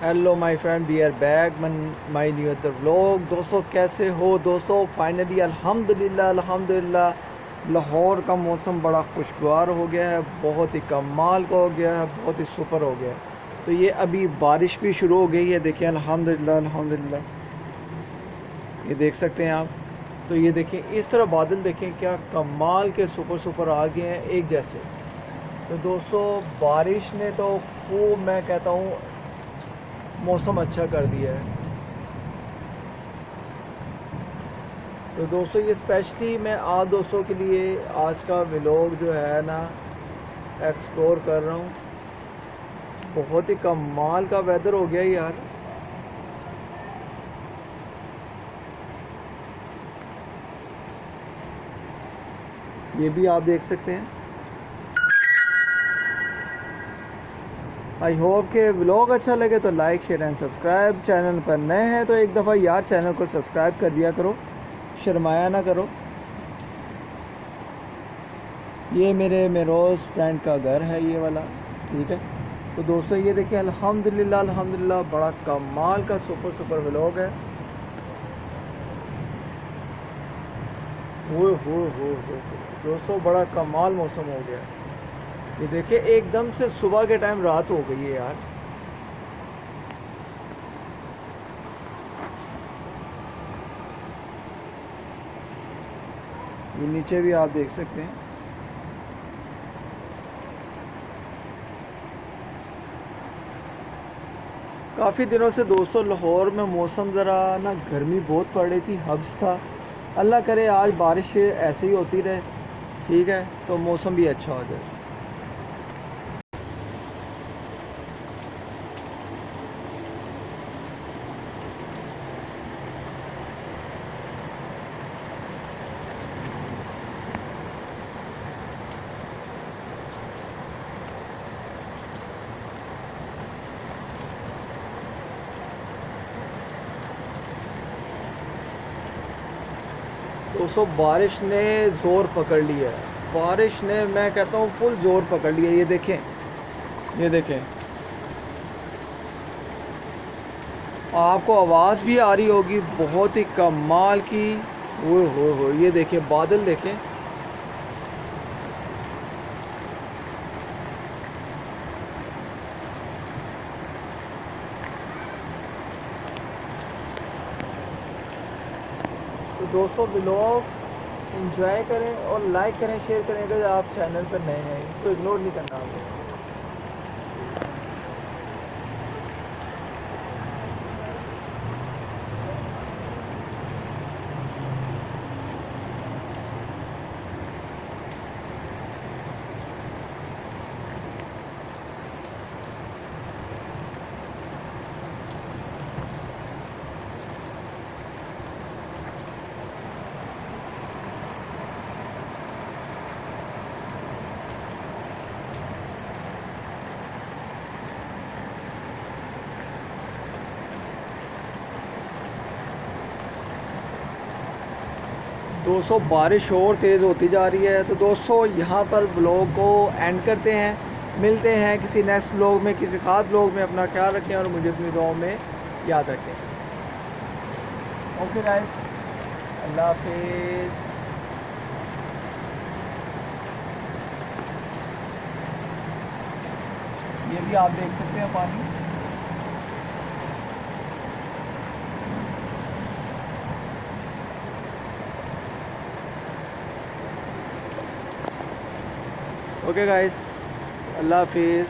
Hello my friend, we are back my new other vlog. दोस्तों कैसे हो दोस्तों? फाइनली अल्हम्दुलिल्लाह लाहौर का मौसम बड़ा खुशगवार हो गया है, बहुत ही कमाल का हो गया है, बहुत ही सुपर हो गया है। तो ये अभी बारिश भी शुरू हो गई है, देखिए अल्हम्दुलिल्लाह। ये देख सकते हैं आप। तो ये देखें, इस तरह बादल देखें, क्या कमाल के सुपर आ गए हैं एक जैसे। तो दोस्तों बारिश ने तो खूब, मैं कहता हूँ, मौसम अच्छा कर दिया है। तो दोस्तों ये स्पेशली मैं आप दोस्तों के लिए आज का व्लॉग जो है ना एक्सप्लोर कर रहा हूँ। बहुत ही कमाल का वेदर हो गया यार। ये भी आप देख सकते हैं। आई होप के व्लॉग अच्छा लगे तो like share and subscribe. Channel पर नए हैं तो एक दफ़ा यार चैनल को सब्सक्राइब कर दिया करो, शर्माया ना करो। ये मेरे मेरोज़ फ्रेंड का घर है ये वाला, ठीक है। तो दोस्तों ये देखिए अल्हम्दुलिल्लाह बड़ा कमाल का सुपर व्लॉग है। हो दोस्तों बड़ा कमाल मौसम हो गया। ये देखिए एकदम से सुबह के टाइम रात हो गई है यार। ये नीचे भी आप देख सकते हैं। काफ़ी दिनों से दोस्तों लाहौर में मौसम ज़रा ना गर्मी बहुत पड़ रही थी, हब्स था। अल्लाह करे आज बारिश ऐसे ही होती रहे, ठीक है, तो मौसम भी अच्छा हो जाए। दोस्तों बारिश ने ज़ोर पकड़ लिया है। बारिश ने, मैं कहता हूँ, फुल ज़ोर पकड़ लिया। ये देखें, ये देखें, आपको आवाज़ भी आ रही होगी, बहुत ही कमाल की। हो ये देखें, बादल देखें। तो दोस्तों व्लॉग एंजॉय करें और लाइक करें, शेयर करें। अगर आप चैनल पर नए हैं इसको इग्नोर नहीं करना आपको। दोस्तों बारिश और तेज़ होती जा रही है। तो दोस्तों यहाँ पर ब्लॉग को एंड करते हैं। मिलते हैं किसी नेक्स्ट ब्लॉग में, किसी खास ब्लॉग में। अपना ख्याल रखें और मुझे अपनी दुआओं में याद रखें। ओके गाइस, अल्लाह हाफिज़। ये भी आप देख सकते हैं पानी। ओके गाइस, अल्लाह हाफिज़।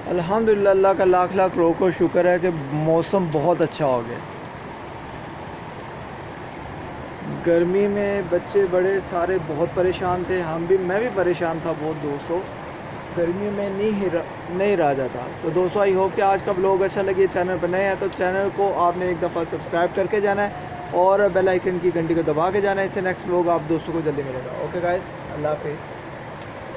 अल्हम्दुलिल्लाह, अल्लाह का लाख लाख करोड़ शुक्र है कि मौसम बहुत अच्छा हो गया। गर्मी में बच्चे बड़े सारे बहुत परेशान थे, मैं भी परेशान था बहुत दोस्तों। गर्मी में नहीं रहा जाता। तो दोस्तों आई होप कि आज का ब्लॉग अच्छा लगे। चैनल पर नए हैं तो चैनल को आपने एक दफ़ा सब्सक्राइब करके जाना है और बेल आइकन की घंटी को दबा के जाना है। इससे नेक्स्ट ब्लॉग आप दोस्तों को जल्दी मिलेगा। ओके गाइस, अल्लाह हाफिज़।